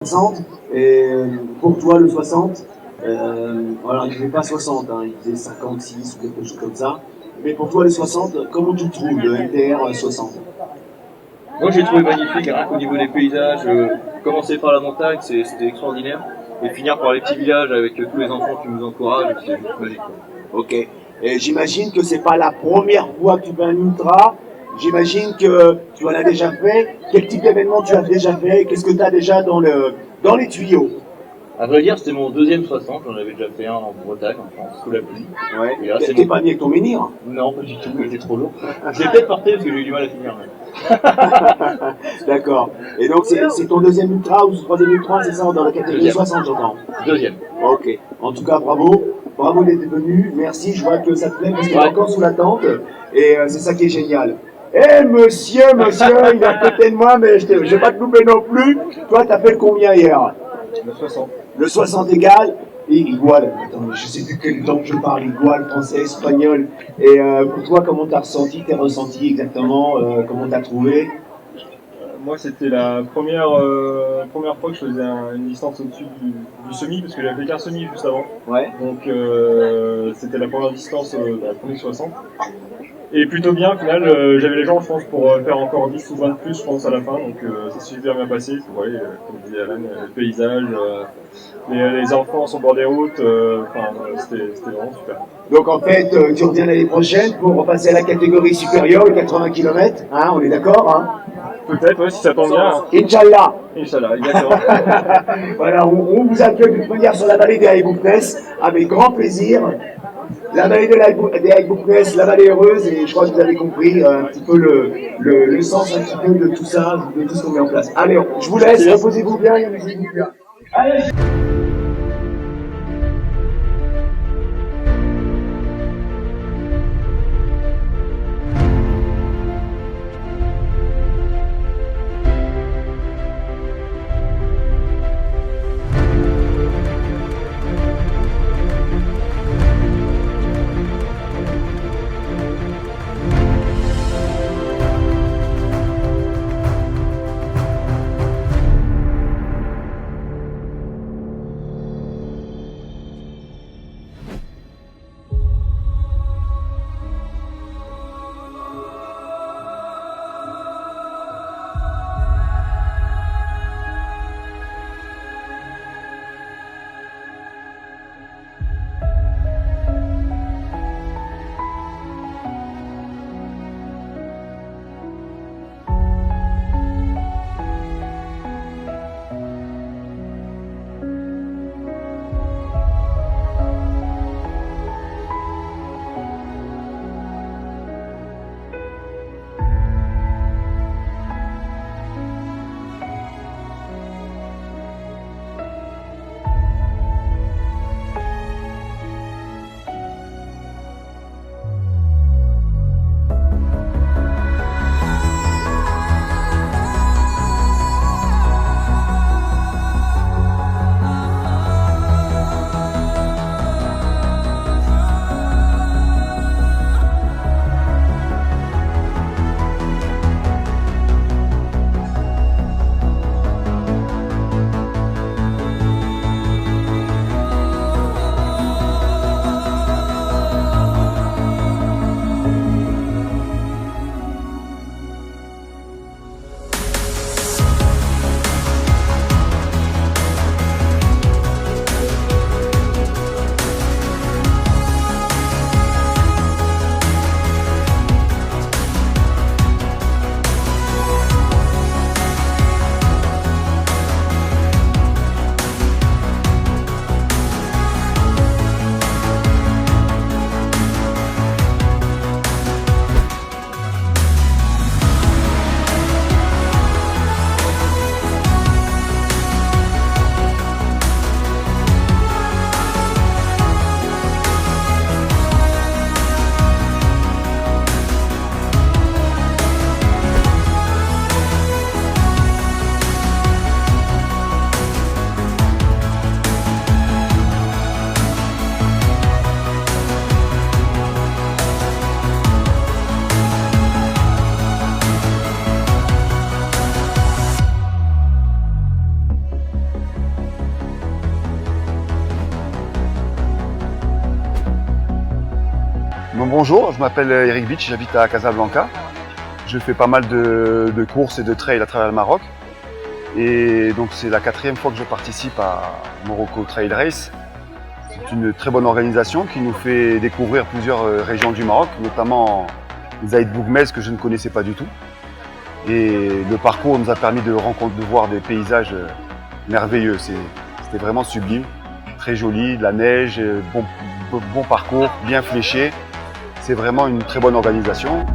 60, et pour toi le 60, alors il ne fait pas 60, hein, il faisait 56 ou quelque chose comme ça, mais pour toi le 60, comment tu le trouves, le MTR 60? Moi j'ai trouvé magnifique, rien qu'au niveau des paysages, commencer par la montagne, c'était extraordinaire, et finir par les petits villages avec tous les enfants qui nous encouragent, c'est juste magique. Ok. Et j'imagine que c'est pas la première fois que tu fais un ultra. J'imagine que tu en as déjà fait. Quel type d'événement tu as déjà fait? Qu'est-ce que tu as déjà dans les tuyaux? À vrai dire, c'était mon deuxième 60, j'en avais déjà fait un en Bretagne, en France, sous la pluie. Ouais. Et là, T'es pas mis avec ton menhir? Non, pas du tout, il était trop lourd. Je l'ai peut-être porté parce que j'ai eu du mal à finir. Mais... D'accord. Et donc c'est ton deuxième ultra ou troisième ultra, c'est ça, dans la catégorie Deuxième. 60, j'entends? Deuxième. Ok. En tout cas, bravo. Bravo d'être venu. Merci, je vois que ça te plaît parce qu'il est encore sous la tente. Et c'est ça qui est génial. Eh monsieur, il est à côté de moi, mais je vais pas te louper non plus. Toi, t'as fait le combien hier? Le 60. Le 60 égal et igual. Attends, je sais plus quelle langue je parle, igual, français, espagnol. Et pour toi, comment t'as ressenti, tes ressentis exactement, comment t'as trouvé? Moi, c'était la première fois que je faisais une distance au-dessus du semi, parce que j'avais fait qu'un semi juste avant. Ouais. Donc, c'était la première distance, la première 60. Et plutôt bien, au final, j'avais les jambes, je pense, pour faire encore 10 ou 20 de plus, je pense, à la fin. Donc, ça s'est super bien passé. Vous voyez, comme disait Alan, le paysage, les enfants sur le bord des routes, c'était vraiment super. Donc en fait, tu reviens l'année prochaine pour repasser à la catégorie supérieure, le 80 km, hein, on est d'accord, hein? Peut-être, ouais, si ça tombe bien. Inch'Allah. Inch'Allah, exactement. Voilà, on vous accueille de toute manière sur la vallée des Haïbouknès, avec grand plaisir. La vallée des Haïbouknès, la vallée heureuse, et je crois que vous avez compris un petit peu le sens un petit peu de tout ça, de tout ce qu'on met en place. Allez, je vous laisse, reposez-vous bien et amusez-vous bien. Allez. Bonjour, je m'appelle Eric Beach, j'habite à Casablanca. Je fais pas mal de courses et de trails à travers le Maroc. Et donc c'est la 4e fois que je participe à Morocco Trail Race. C'est une très bonne organisation qui nous fait découvrir plusieurs régions du Maroc, notamment Zaïd Bougmez que je ne connaissais pas du tout. Et le parcours nous a permis de voir des paysages merveilleux. C'était vraiment sublime, très joli, de la neige, bon parcours, bien fléché. C'est vraiment une très bonne organisation.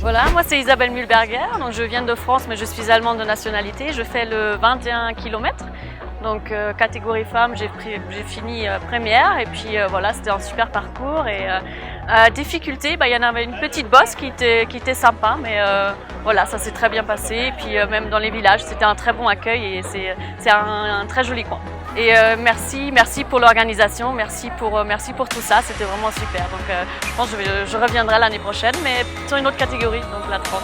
Voilà, moi c'est Isabelle Mühlberger, donc je viens de France mais je suis allemande de nationalité. Je fais le 21 km, donc catégorie femme, j'ai fini première et puis voilà, c'était un super parcours. Et difficulté, il y en avait une petite bosse qui était sympa, mais voilà, ça s'est très bien passé. Et puis même dans les villages, c'était un très bon accueil et c'est un très joli coin. Et merci pour l'organisation, merci pour tout ça, c'était vraiment super. Donc je pense que je reviendrai l'année prochaine, mais sur une autre catégorie, donc la 30.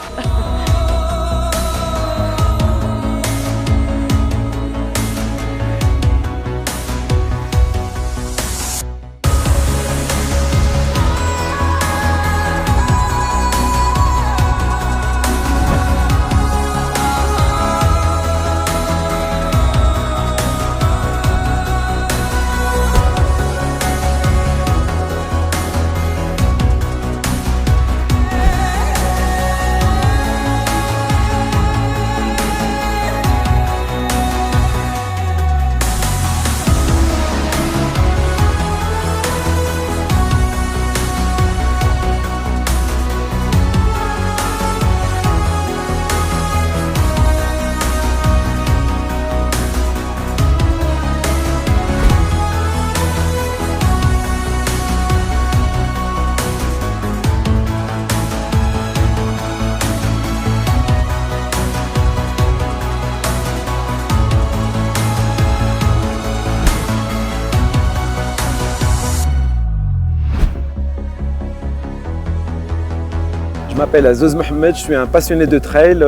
Je m'appelle Azouz Mohamed, je suis un passionné de trail.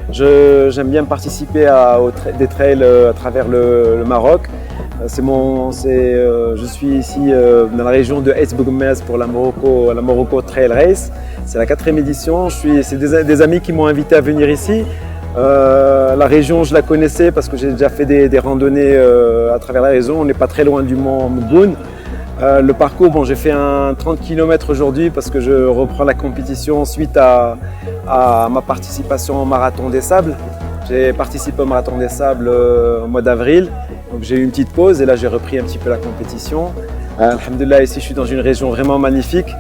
J'aime bien participer à des trails à travers le Maroc. Je suis ici dans la région de Zaïd Bougmez pour la Morocco Trail Race. C'est la 4e édition. C'est des amis qui m'ont invité à venir ici. La région, je la connaissais parce que j'ai déjà fait des randonnées à travers la région. On n'est pas très loin du mont Mgoun. Le parcours, j'ai fait un 30 km aujourd'hui parce que je reprends la compétition suite à ma participation au Marathon des Sables. J'ai participé au Marathon des Sables au mois d'avril, donc j'ai eu une petite pause et là j'ai repris un petit peu la compétition. Alhamdoulilah, ici je suis dans une région vraiment magnifique.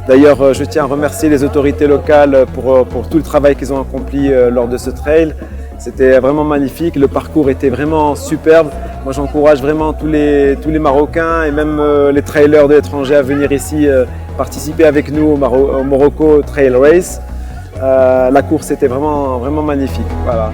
D'ailleurs, je tiens à remercier les autorités locales pour tout le travail qu'ils ont accompli lors de ce trail. C'était vraiment magnifique, le parcours était vraiment superbe. Moi j'encourage vraiment tous les Marocains et même les trailers de l'étranger à venir ici participer avec nous au Morocco Trail Race. La course était vraiment magnifique. Voilà.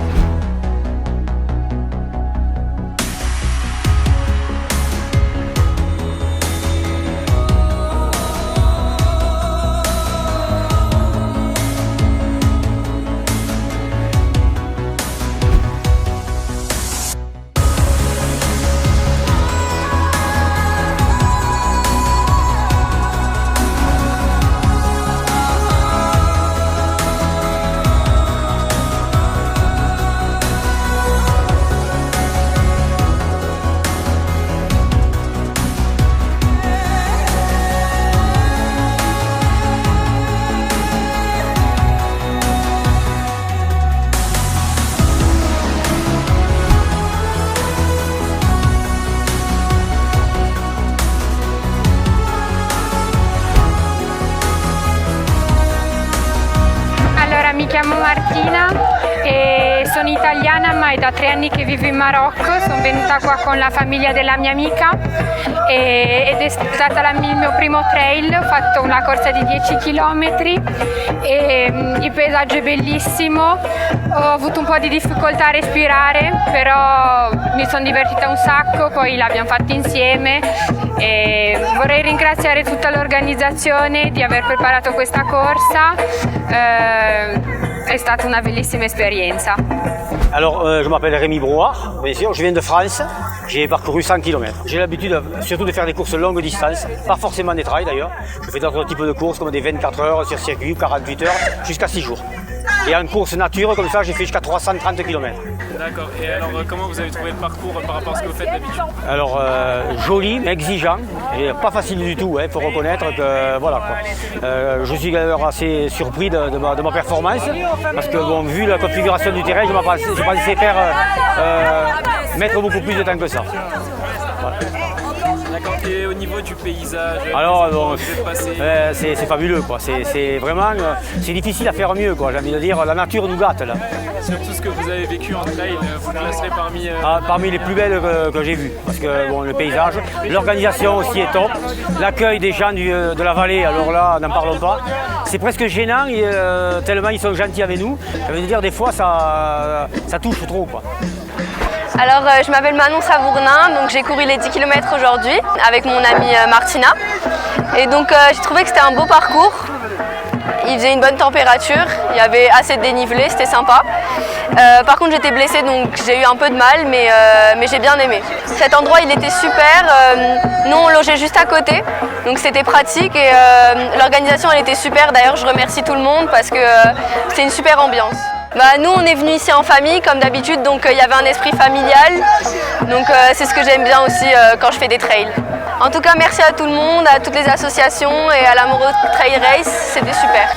sono italiana ma è da 3 anni che vivo in Marocco, sono venuta qua con la famiglia della mia amica ed è stata il mio primo trail, ho fatto una corsa di 10 km e il paesaggio è bellissimo, ho avuto un po' di difficoltà a respirare però mi sono divertita un sacco, poi l'abbiamo fatto insieme e vorrei ringraziare tutta l'organizzazione di aver preparato questa corsa, è stata una bellissima esperienza. Alors, je m'appelle Rémi Brouard, bien sûr, je viens de France, j'ai parcouru 100 km. J'ai l'habitude surtout de faire des courses longue distance, pas forcément des trails d'ailleurs. Je fais d'autres types de courses comme des 24 heures sur circuit, 48 heures, jusqu'à 6 jours. Et en course nature, comme ça, j'ai fait jusqu'à 330 km. D'accord, et alors comment vous avez trouvé le parcours par rapport à ce que vous faites d'habitude? Alors, joli, mais exigeant, et pas facile du tout, il faut reconnaître que, voilà quoi. Je suis d'ailleurs assez surpris de ma performance, parce que bon, vu la configuration du terrain, je pensais faire mettre beaucoup plus de temps que ça. Voilà. D'accord, et au niveau du paysage, alors bon, vous êtes passé... c'est fabuleux quoi, c'est vraiment, c'est difficile à faire mieux quoi, j'ai envie de dire, la nature nous gâte là. Sur tout ce que vous avez vécu en trail, vous le classerez parmi... Parmi les plus belles que j'ai vues, parce que bon, le paysage, l'organisation aussi est top, l'accueil des gens de la vallée, alors là n'en parlons pas, c'est presque gênant tellement ils sont gentils avec nous, ça veut dire des fois ça touche trop quoi. Alors je m'appelle Manon Savournin, donc j'ai couru les 10 km aujourd'hui avec mon amie Martina. Et donc j'ai trouvé que c'était un beau parcours. Il faisait une bonne température, il y avait assez de dénivelé, c'était sympa. Par contre j'étais blessée donc j'ai eu un peu de mal mais j'ai bien aimé. Cet endroit il était super, nous on logeait juste à côté donc c'était pratique et l'organisation elle était super. D'ailleurs je remercie tout le monde parce que c'était une super ambiance. Bah, nous on est venus ici en famille comme d'habitude donc il y avait un esprit familial donc c'est ce que j'aime bien aussi quand je fais des trails. En tout cas merci à tout le monde, à toutes les associations et à la Morocco Trail Race, c'était super.